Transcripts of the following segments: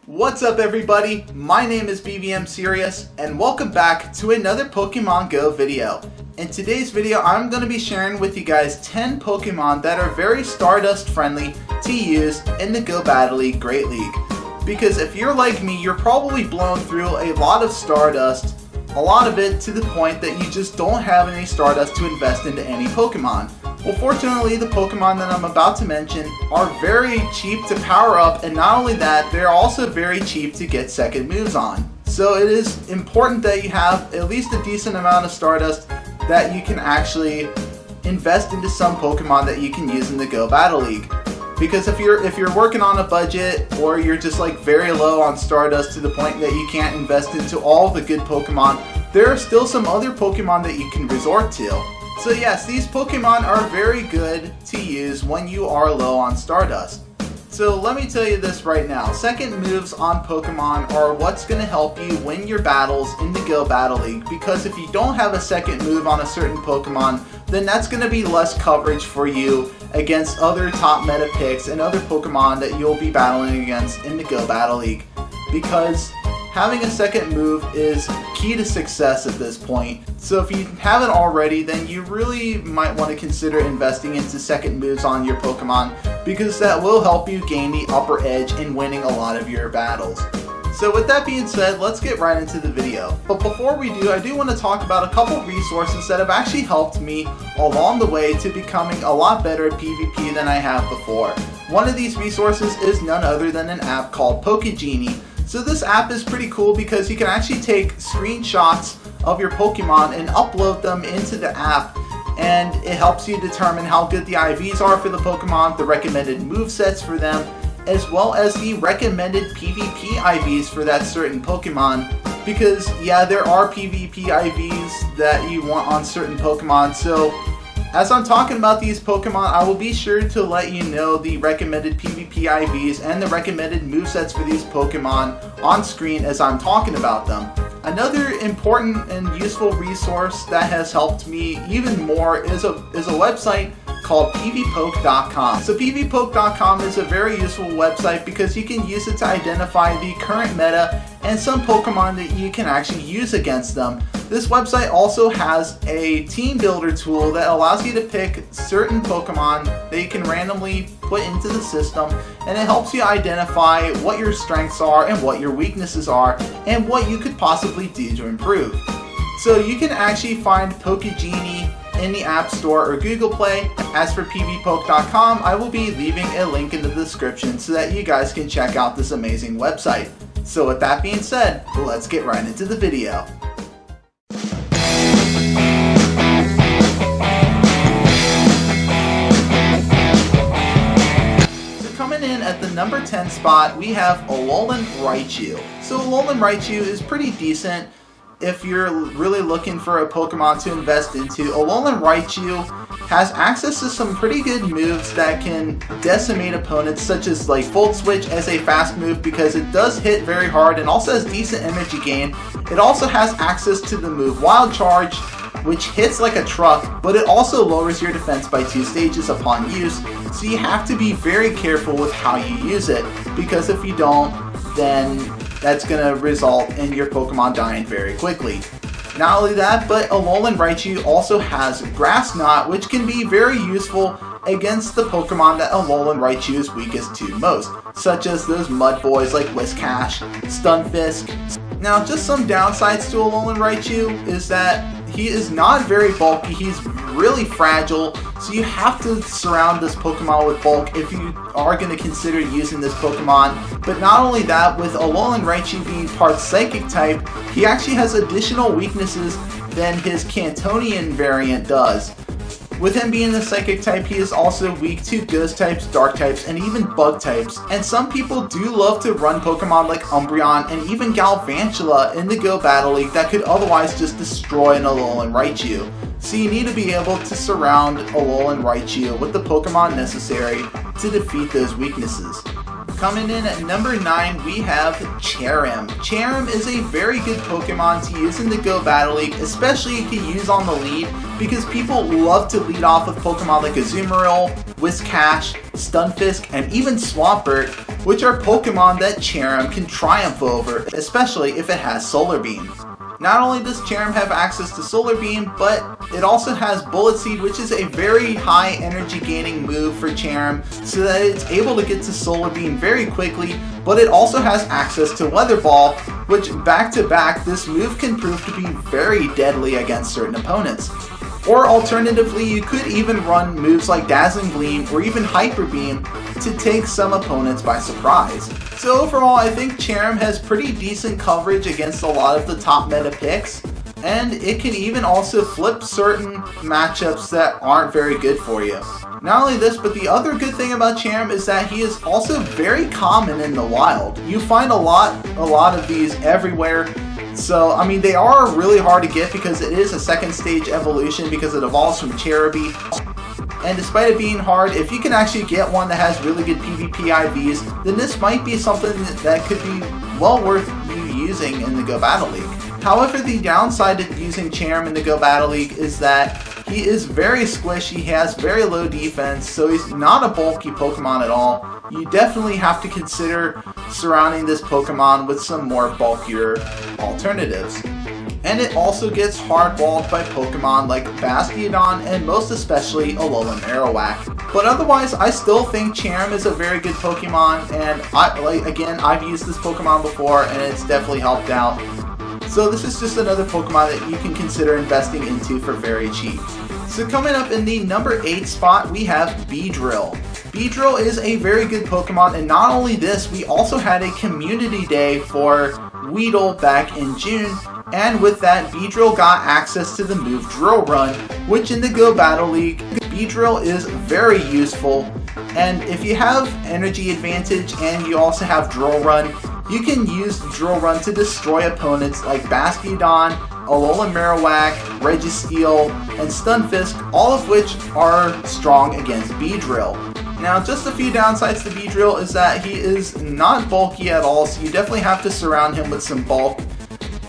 What's up everybody, my name is BVMSerious and welcome back to another Pokemon Go video. In today's video I'm going to be sharing with you guys 10 Pokemon that are very Stardust friendly to use in the Go Battle League Great League. Because if you're like me, you're probably blown through a lot of Stardust, a lot of it to the point that you just don't have any Stardust to invest into any Pokemon. Well, fortunately, the Pokemon that I'm about to mention are very cheap to power up, and not only that, they're also very cheap to get second moves on. So it is important that you have at least a decent amount of Stardust that you can actually invest into some Pokemon that you can use in the Go Battle League. Because if you're working on a budget, or you're just like very low on Stardust to the point that you can't invest into all the good Pokemon, there are still some other Pokemon that you can resort to. So yes, these Pokemon are very good to use when you are low on Stardust. So let me tell you this right now, second moves on Pokemon are what's going to help you win your battles in the Go Battle League, because if you don't have a second move on a certain Pokemon, then that's going to be less coverage for you against other top meta picks and other Pokemon that you'll be battling against in the Go Battle League. Because having a second move is key to success at this point. So if you haven't already, then you really might want to consider investing into second moves on your Pokemon, because that will help you gain the upper edge in winning a lot of your battles. So with that being said, let's get right into the video. But before we do, I do want to talk about a couple resources that have actually helped me along the way to becoming a lot better at PvP than I have before. One of these resources is none other than an app called PokeGenie. So this app is pretty cool because you can actually take screenshots of your Pokemon and upload them into the app, and it helps you determine how good the IVs are for the Pokemon, the recommended movesets for them, as well as the recommended PvP IVs for that certain Pokemon. Because yeah, there are PvP IVs that you want on certain Pokemon, so as I'm talking about these Pokemon, I will be sure to let you know the recommended PvP IVs and the recommended movesets for these Pokemon on screen as I'm talking about them. Another important and useful resource that has helped me even more is a website called pvpoke.com. So pvpoke.com is a very useful website because you can use it to identify the current meta and some Pokemon that you can actually use against them. This website also has a team builder tool that allows you to pick certain Pokemon that you can randomly put into the system, and it helps you identify what your strengths are and what your weaknesses are and what you could possibly do to improve. So you can actually find PokeGenie in the App Store or Google Play. As for pvpoke.com, I will be leaving a link in the description so that you guys can check out this amazing website. So with that being said, let's get right into the video. Coming in at the number 10 spot, we have Alolan Raichu. So Alolan Raichu is pretty decent if you're really looking for a Pokemon to invest into. Alolan Raichu has access to some pretty good moves that can decimate opponents, such as like Volt Switch as a fast move because it does hit very hard and also has decent energy gain. It also has access to the move Wild Charge, which hits like a truck, but it also lowers your defense by 2 stages upon use, so you have to be very careful with how you use it, because if you don't, then that's going to result in your Pokemon dying very quickly. Not only that, but Alolan Raichu also has Grass Knot, which can be very useful against the Pokemon that Alolan Raichu is weakest to most, such as those mud boys like Whiscash, Stunfisk. Now, just some downsides to Alolan Raichu is that he is not very bulky, he's really fragile, so you have to surround this Pokemon with bulk if you are going to consider using this Pokemon. But not only that, with Alolan Raichu being part Psychic type, he actually has additional weaknesses than his Cantonian variant does. With him being the Psychic type, he is also weak to Ghost types, Dark types, and even Bug types. And some people do love to run Pokemon like Umbreon and even Galvantula in the Go Battle League that could otherwise just destroy an Alolan Raichu. So you need to be able to surround Alolan Raichu with the Pokemon necessary to defeat those weaknesses. Coming in at number 9, we have Cherrim. Cherrim is a very good Pokemon to use in the Go Battle League, especially if you use on the lead, because people love to lead off with Pokemon like Azumarill, Whiscash, Stunfisk, and even Swampert, which are Pokemon that Cherrim can triumph over, especially if it has Solar Beam. Not only does Cherrim have access to Solar Beam, but it also has Bullet Seed, which is a very high energy gaining move for Cherrim, so that it's able to get to Solar Beam very quickly, but it also has access to Weather Ball, which back to back, this move can prove to be very deadly against certain opponents. Or alternatively, you could even run moves like Dazzling Gleam or even Hyper Beam to take some opponents by surprise. So overall, I think Cherrim has pretty decent coverage against a lot of the top meta picks, and it can even also flip certain matchups that aren't very good for you. Not only this, but the other good thing about Cherrim is that he is also very common in the wild. You find a lot of these everywhere. So, I mean, they are really hard to get because it is a second stage evolution because it evolves from Cherubi. And despite it being hard, if you can actually get one that has really good PvP IVs, then this might be something that could be well worth you using in the Go Battle League. However, the downside of using Cherrim in the Go Battle League is that he is very squishy, he has very low defense, so he's not a bulky Pokemon at all. You definitely have to consider surrounding this Pokemon with some more bulkier alternatives. And it also gets hard-walled by Pokemon like Bastiodon and most especially Alolan Marowak. But otherwise, I still think Cherrim is a very good Pokemon, and I've used this Pokemon before and it's definitely helped out. So this is just another Pokemon that you can consider investing into for very cheap. So coming up in the number 8 spot, we have Beedrill. Beedrill is a very good Pokemon, and not only this, we also had a community day for Weedle back in June, and with that, Beedrill got access to the move Drill Run, which in the Go Battle League, Beedrill is very useful, and if you have Energy Advantage and you also have Drill Run, you can use Drill Run to destroy opponents like Bastiodon, Alolan Marowak, Registeel, and Stunfisk, all of which are strong against Beedrill. Now, just a few downsides to Beedrill is that he is not bulky at all, so you definitely have to surround him with some bulk.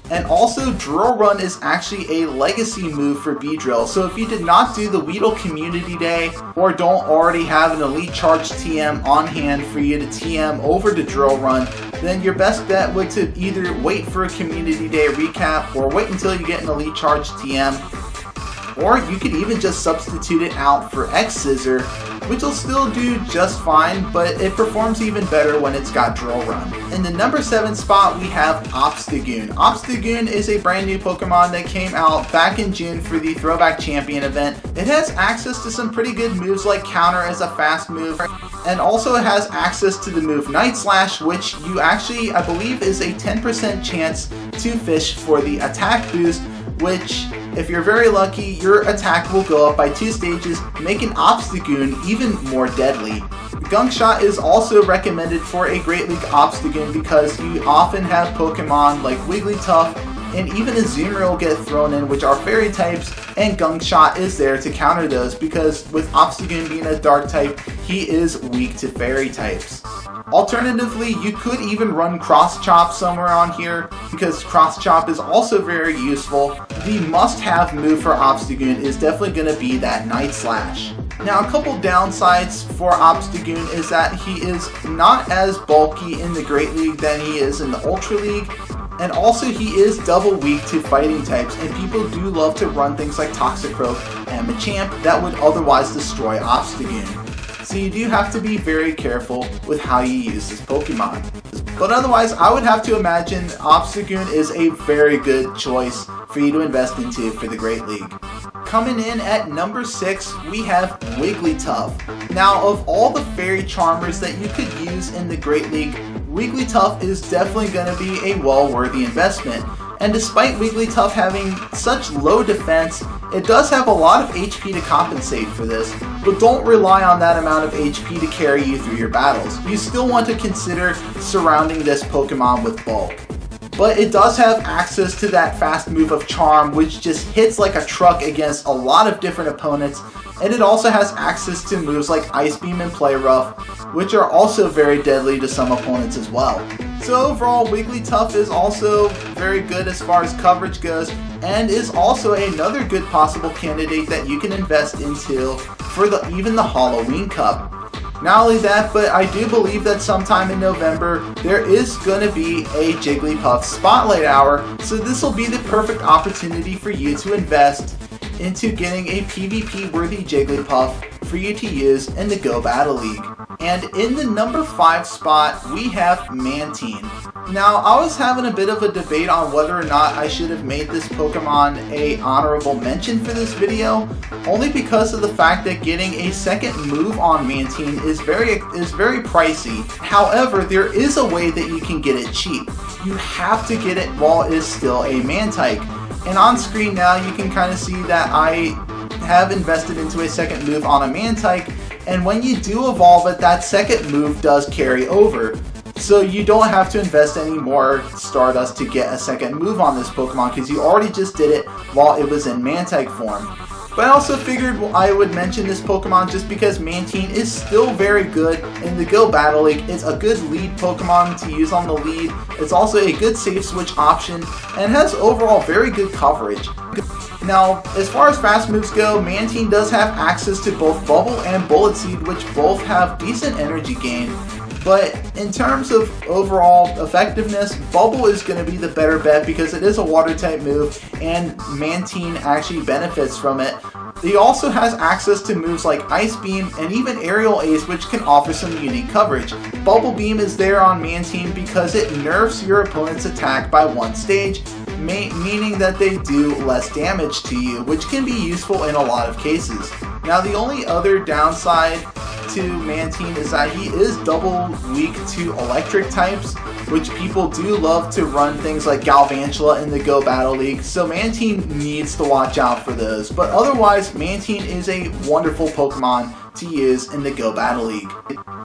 And also, Drill Run is actually a legacy move for Beedrill, so if you did not do the Weedle Community Day, or don't already have an Elite Charge TM on hand for you to TM over to Drill Run, then your best bet would to either wait for a Community Day recap, or wait until you get an Elite Charge TM, or you could even just substitute it out for X-Scissor, which will still do just fine, but it performs even better when it's got Drill Run. In the number 7 spot, we have Obstagoon. Obstagoon is a brand new Pokemon that came out back in June for the Throwback Champion event. It has access to some pretty good moves like Counter as a fast move, and also it has access to the move Night Slash, which you actually, I believe, is a 10% chance to fish for the attack boost, which, if you're very lucky, your attack will go up by 2 stages, making Obstagoon even more deadly. Gunk Shot is also recommended for a Great League Obstagoon because you often have Pokemon like Wigglytuff and even Azumarill get thrown in, which are fairy types, and Gunk Shot is there to counter those because with Obstagoon being a dark type, he is weak to fairy types. Alternatively, you could even run Cross Chop somewhere on here because Cross Chop is also very useful. The must-have move for Obstagoon is definitely going to be that Night Slash. Now, a couple downsides for Obstagoon is that he is not as bulky in the Great League than he is in the Ultra League, and also he is double weak to fighting types, and people do love to run things like Toxicroak and Machamp that would otherwise destroy Obstagoon. So you do have to be very careful with how you use this Pokemon. But otherwise, I would have to imagine Obstagoon is a very good choice for you to invest into for the Great League. Coming in at number 6, we have Wigglytuff. Now, of all the Fairy Charmers that you could use in the Great League, Wigglytuff is definitely going to be a well-worthy investment. And despite Wigglytuff having such low defense, it does have a lot of HP to compensate for this, but don't rely on that amount of HP to carry you through your battles. You still want to consider surrounding this Pokemon with bulk. But it does have access to that fast move of Charm, which just hits like a truck against a lot of different opponents, and it also has access to moves like Ice Beam and Play Rough, which are also very deadly to some opponents as well. So overall, Wigglytuff is also very good as far as coverage goes, and is also another good possible candidate that you can invest into for even the Halloween Cup. Not only that, but I do believe that sometime in November, there is going to be a Jigglypuff Spotlight Hour, so this will be the perfect opportunity for you to invest into getting a PvP-worthy Jigglypuff for you to use in the Go Battle League. And in the number 5 spot, we have Mantine. Now, I was having a bit of a debate on whether or not I should have made this Pokemon a honorable mention for this video, only because of the fact that getting a second move on Mantine is very pricey. However, there is a way that you can get it cheap. You have to get it while it is still a Mantike. And on screen now, you can kind of see that I have invested into a second move on a Mantike, and when you do evolve it, that second move does carry over. So you don't have to invest any more Stardust to get a second move on this Pokemon, because you already just did it while it was in Mantike form. But I also figured I would mention this Pokemon just because Mantine is still very good in the Go Battle League. It's a good lead Pokemon to use on the lead. It's also a good safe switch option and has overall very good coverage. Now, as far as fast moves go, Mantine does have access to both Bubble and Bullet Seed, which both have decent energy gain. But in terms of overall effectiveness, Bubble is going to be the better bet because it is a water type move and Mantine actually benefits from it. He also has access to moves like Ice Beam and even Aerial Ace, which can offer some unique coverage. Bubble Beam is there on Mantine because it nerfs your opponent's attack by 1 stage, meaning that they do less damage to you, which can be useful in a lot of cases. Now, the only other downside to Mantine is that he is double weak to electric types, which people do love to run things like Galvantula in the Go Battle League, so Mantine needs to watch out for those. But otherwise, Mantine is a wonderful Pokemon to use in the Go Battle League.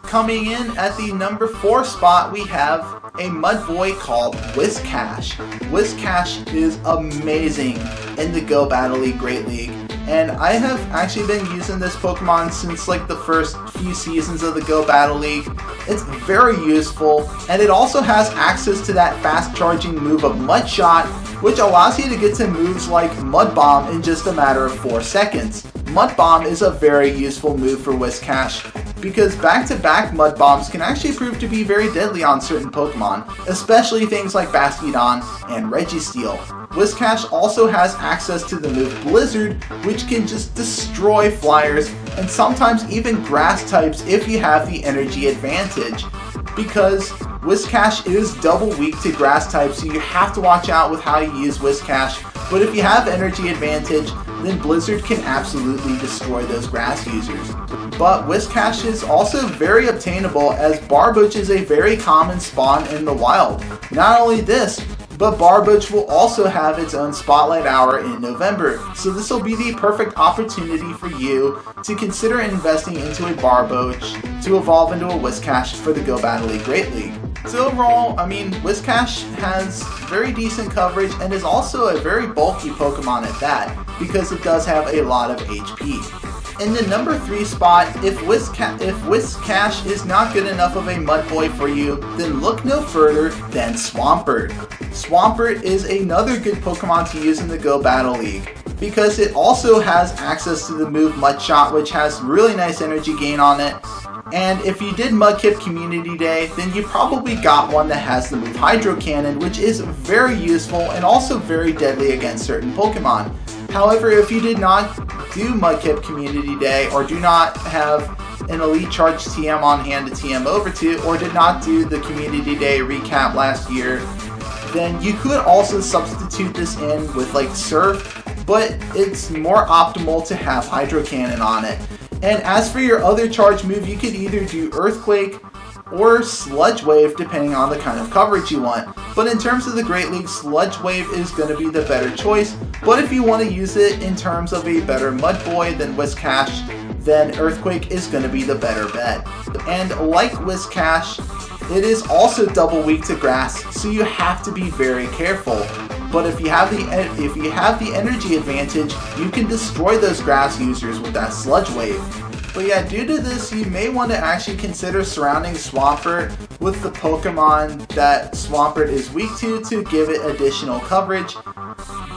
Coming in at the number 4 spot, we have a mud boy called Whiscash. Whiscash is amazing in the Go Battle League Great League. And I have actually been using this Pokemon since like the first few seasons of the Go Battle League. It's very useful, and it also has access to that fast charging move of Mud Shot, which allows you to get to moves like Mud Bomb in just a matter of 4 seconds. Mud Bomb is a very useful move for Whiscash, because back-to-back Mud Bombs can actually prove to be very deadly on certain Pokemon, especially things like Bastiodon and Registeel. Whiscash also has access to the move Blizzard, which can just destroy flyers and sometimes even grass types if you have the energy advantage, because Whiscash is double weak to grass types, so you have to watch out with how you use Whiscash. But if you have energy advantage, then Blizzard can absolutely destroy those grass users. But Whiscash is also very obtainable, as Barboach is a very common spawn in the wild. Not only this, but Barboach will also have its own Spotlight Hour in November, so this will be the perfect opportunity for you to consider investing into a Barboach to evolve into a Whiscash for the Go Battle League Great League. So overall, I mean, Whiscash has very decent coverage and is also a very bulky Pokemon at that, because it does have a lot of HP. In the number 3 spot, if Whiscash is not good enough of a mud boy for you, then look no further than Swampert. Swampert is another good Pokemon to use in the Go Battle League, because it also has access to the move Mud Shot, which has really nice energy gain on it. And if you did Mudkip Community Day, then you probably got one that has the move Hydro Cannon, which is very useful and also very deadly against certain Pokemon. However, if you did not do Mudkip Community Day, or do not have an Elite Charge TM on hand to TM over to, or did not do the Community Day recap last year, then you could also substitute this in with like Surf, but it's more optimal to have Hydro Cannon on it. And as for your other charge move, you could either do Earthquake or Sludge Wave, depending on the kind of coverage you want. But in terms of the Great League, Sludge Wave is going to be the better choice. But if you want to use it in terms of a better Mud Boy than Whiscash, then Earthquake is going to be the better bet. And like Whiscash, it is also double weak to grass, so you have to be very careful. But if you have the energy advantage, you can destroy those grass users with that Sludge Wave. But yeah, due to this, you may want to actually consider surrounding Swampert with the Pokemon that Swampert is weak to give it additional coverage.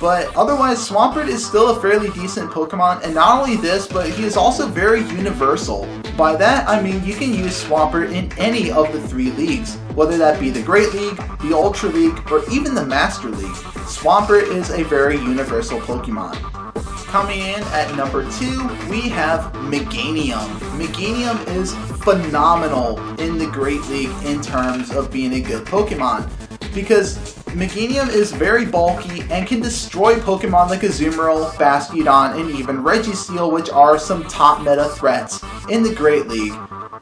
But otherwise, Swampert is still a fairly decent Pokemon, and not only this, but he is also very universal. By that, I mean you can use Swampert in any of the 3 leagues, whether that be the Great League, the Ultra League, or even the Master League. Swampert is a very universal Pokemon. Coming in at number 2, we have Meganium. Meganium is phenomenal in the Great League in terms of being a good Pokemon, because Meganium is very bulky and can destroy Pokemon like Azumarill, Bastiodon, and even Registeel, which are some top meta threats in the Great League.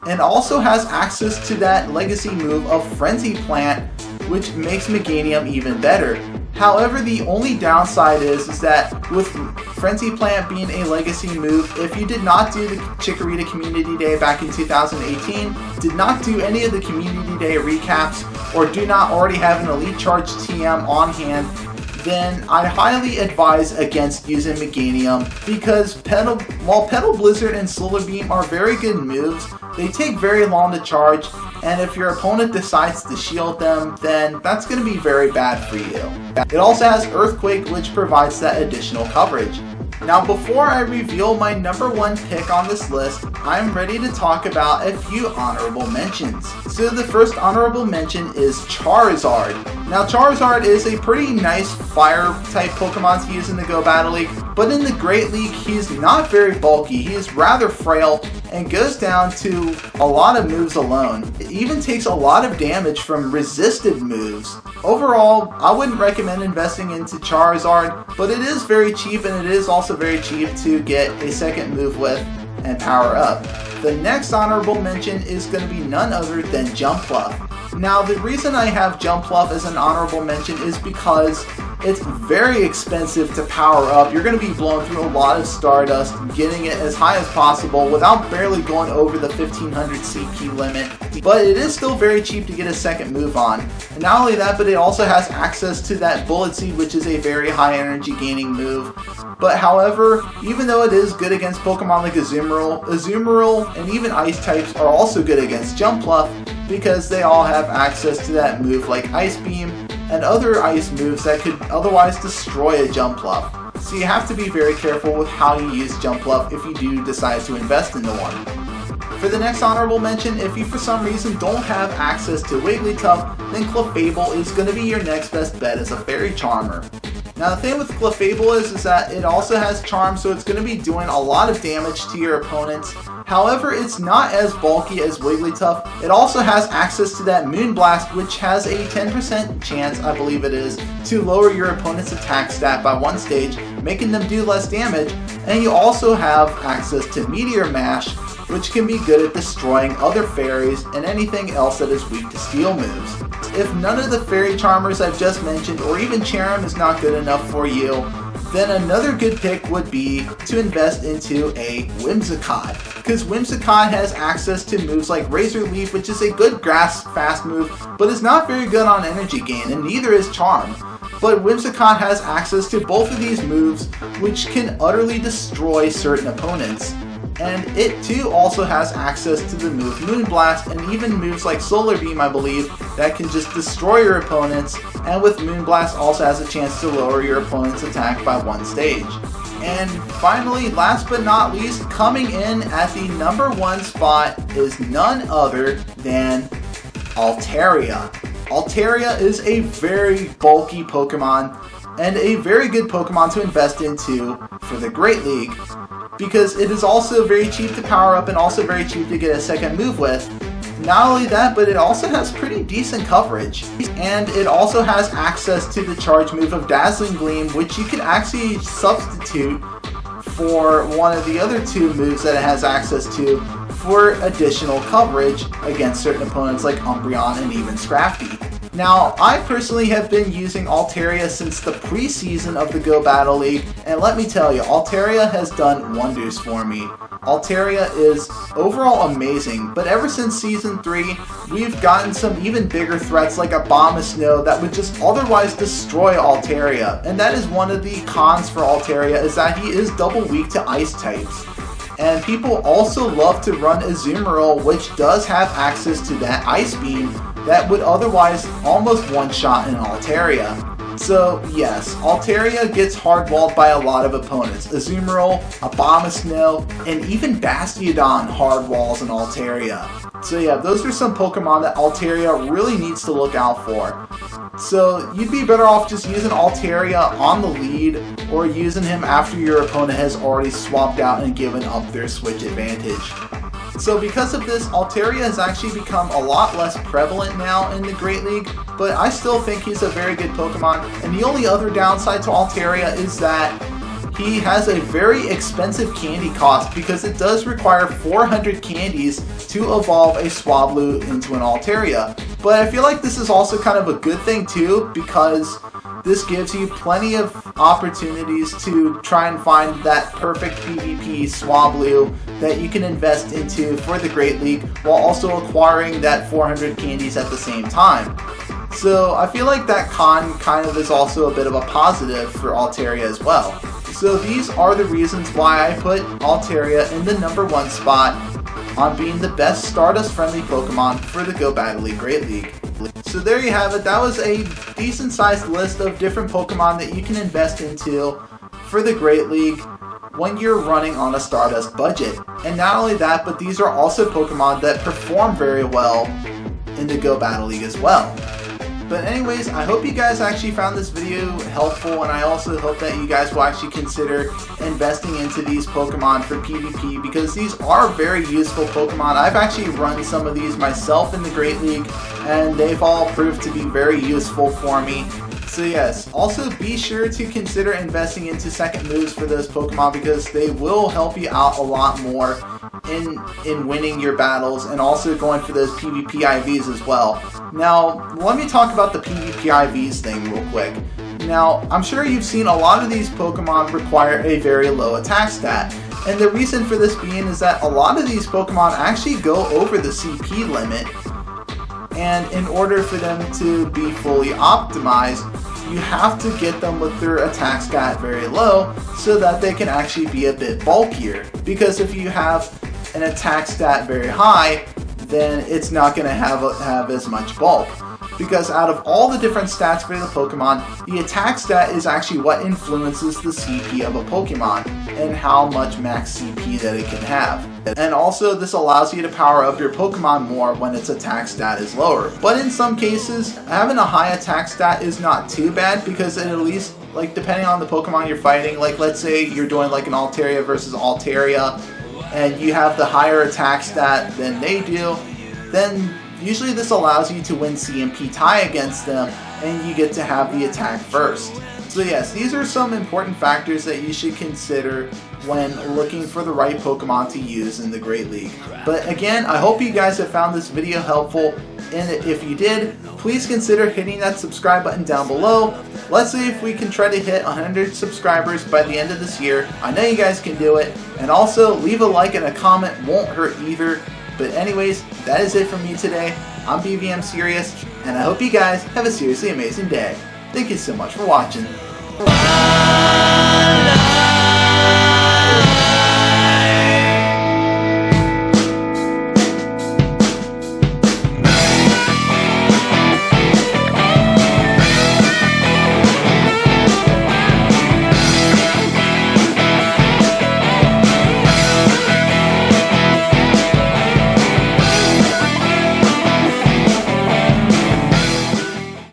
And also has access to that legacy move of Frenzy Plant, which makes Meganium even better. However, the only downside is that with Frenzy Plant being a legacy move, if you did not do the Chikorita Community Day back in 2018, did not do any of the Community Day recaps, or do not already have an Elite Charge TM on hand, then I highly advise against using Meganium, because while Petal Blizzard and Solar Beam are very good moves, they take very long to charge, and if your opponent decides to shield them, then that's going to be very bad for you. It also has Earthquake, which provides that additional coverage. Now, before I reveal my number 1 pick on this list, I'm ready to talk about a few honorable mentions. So the first honorable mention is Charizard. Now, Charizard is a pretty nice fire type Pokemon to use in the Go Battle League, but in the Great League, he's not very bulky. He is rather frail and goes down to a lot of moves alone. It even takes a lot of damage from resisted moves. Overall, I wouldn't recommend investing into Charizard, but it is very cheap, and it is also very cheap to get a second move with and power up. The next honorable mention is going to be none other than Jumpluff. Now, the reason I have Jumpluff as an honorable mention is because it's very expensive to power up. You're going to be blowing through a lot of Stardust, getting it as high as possible without barely going over the 1500 CP limit. But it is still very cheap to get a second move on. And not only that, but it also has access to that Bullet Seed, which is a very high energy gaining move. But however, even though it is good against Pokemon like Azumarill, and even Ice types are also good against Jumpluff, because they all have access to that move like Ice Beam and other ice moves that could otherwise destroy a Jumpluff. So you have to be very careful with how you use Jumpluff if you do decide to invest into one. For the next honorable mention, if you for some reason don't have access to Wigglytuff, then Clefable is going to be your next best bet as a Fairy Charmer. Now, the thing with Clefable is that it also has Charm, so it's going to be doing a lot of damage to your opponents. However, it's not as bulky as Wigglytuff. It also has access to that Moonblast, which has a 10% chance, I believe it is, to lower your opponent's attack stat by 1 stage, making them do less damage. And you also have access to Meteor Mash, which can be good at destroying other fairies and anything else that is weak to steel moves. If none of the Fairy Charmers I've just mentioned, or even Cherrim, is not good enough for you, then another good pick would be to invest into a Whimsicott, because Whimsicott has access to moves like Razor Leaf, which is a good grass fast move, but is not very good on energy gain, and neither is Charm. But Whimsicott has access to both of these moves, which can utterly destroy certain opponents. And it too also has access to the move Moonblast, and even moves like Solar Beam, I believe, that can just destroy your opponents, and with Moonblast also has a chance to lower your opponent's attack by 1 stage. And finally, last but not least, coming in at the number 1 spot is none other than Altaria. Altaria is a very bulky Pokemon, and a very good Pokemon to invest into for the Great League, because it is also very cheap to power up and also very cheap to get a second move with. Not only that, but it also has pretty decent coverage. And it also has access to the charge move of Dazzling Gleam, which you can actually substitute for one of the other 2 moves that it has access to for additional coverage against certain opponents like Umbreon and even Scrafty. Now, I personally have been using Altaria since the preseason of the Go Battle League, and let me tell you, Altaria has done wonders for me. Altaria is overall amazing, but ever since Season 3, we've gotten some even bigger threats like a Bomb of Snow that would just otherwise destroy Altaria, and that is one of the cons for Altaria, is that he is double weak to Ice types. And people also love to run Azumarill, which does have access to that Ice Beam that would otherwise almost one-shot an Altaria. So yes, Altaria gets hardwalled by a lot of opponents. Azumarill, Abomasnow, and even Bastiodon hardwalls an Altaria. So yeah, those are some Pokemon that Altaria really needs to look out for. So you'd be better off just using Altaria on the lead, or using him after your opponent has already swapped out and given up their switch advantage. So because of this, Altaria has actually become a lot less prevalent now in the Great League, but I still think he's a very good Pokemon, and the only other downside to Altaria is that he has a very expensive candy cost because it does require 400 candies to evolve a Swablu into an Altaria. But I feel like this is also kind of a good thing too, because this gives you plenty of opportunities to try and find that perfect PvP Swablu that you can invest into for the Great League while also acquiring that 400 candies at the same time. So I feel like that con kind of is also a bit of a positive for Altaria as well. So these are the reasons why I put Altaria in the #1 spot on being the best Stardust friendly Pokemon for the Go Battle League Great League. So there you have it. That was a decent sized list of different Pokemon that you can invest into for the Great League when you're running on a Stardust budget. And not only that, but these are also Pokemon that perform very well in the Go Battle League as well. But anyways, I hope you guys actually found this video helpful, and I also hope that you guys will actually consider investing into these Pokemon for PvP, because these are very useful Pokemon. I've actually run some of these myself in the Great League, and they've all proved to be very useful for me. So yes, also be sure to consider investing into second moves for those Pokemon, because they will help you out a lot more in winning your battles, and also going for those PvP IVs as well. Now, let me talk about the PvP IVs thing real quick. Now, I'm sure you've seen a lot of these Pokemon require a very low attack stat, and the reason for this being is that a lot of these Pokemon actually go over the CP limit, and in order for them to be fully optimized, you have to get them with their attack stat very low so that they can actually be a bit bulkier. Because if you have an attack stat very high, then it's not going to have as much bulk. Because out of all the different stats for the Pokemon, the attack stat is actually what influences the CP of a Pokemon and how much max CP that it can have. And also this allows you to power up your Pokemon more when its attack stat is lower. But in some cases, having a high attack stat is not too bad, because it at least, like, depending on the Pokemon you're fighting, like let's say you're doing like an Altaria versus Altaria, and you have the higher attack stat than they do, then usually this allows you to win CMP tie against them, and you get to have the attack first. So yes, these are some important factors that you should consider when looking for the right Pokemon to use in the Great League. But again, I hope you guys have found this video helpful, and if you did, please consider hitting that subscribe button down below. Let's see if we can try to hit 100 subscribers by the end of this year. I know you guys can do it. And also, leave a like and a comment, won't hurt either. But anyways, that is it from me today. I'm BVMSerious, and I hope you guys have a seriously amazing day. Thank you so much for watching.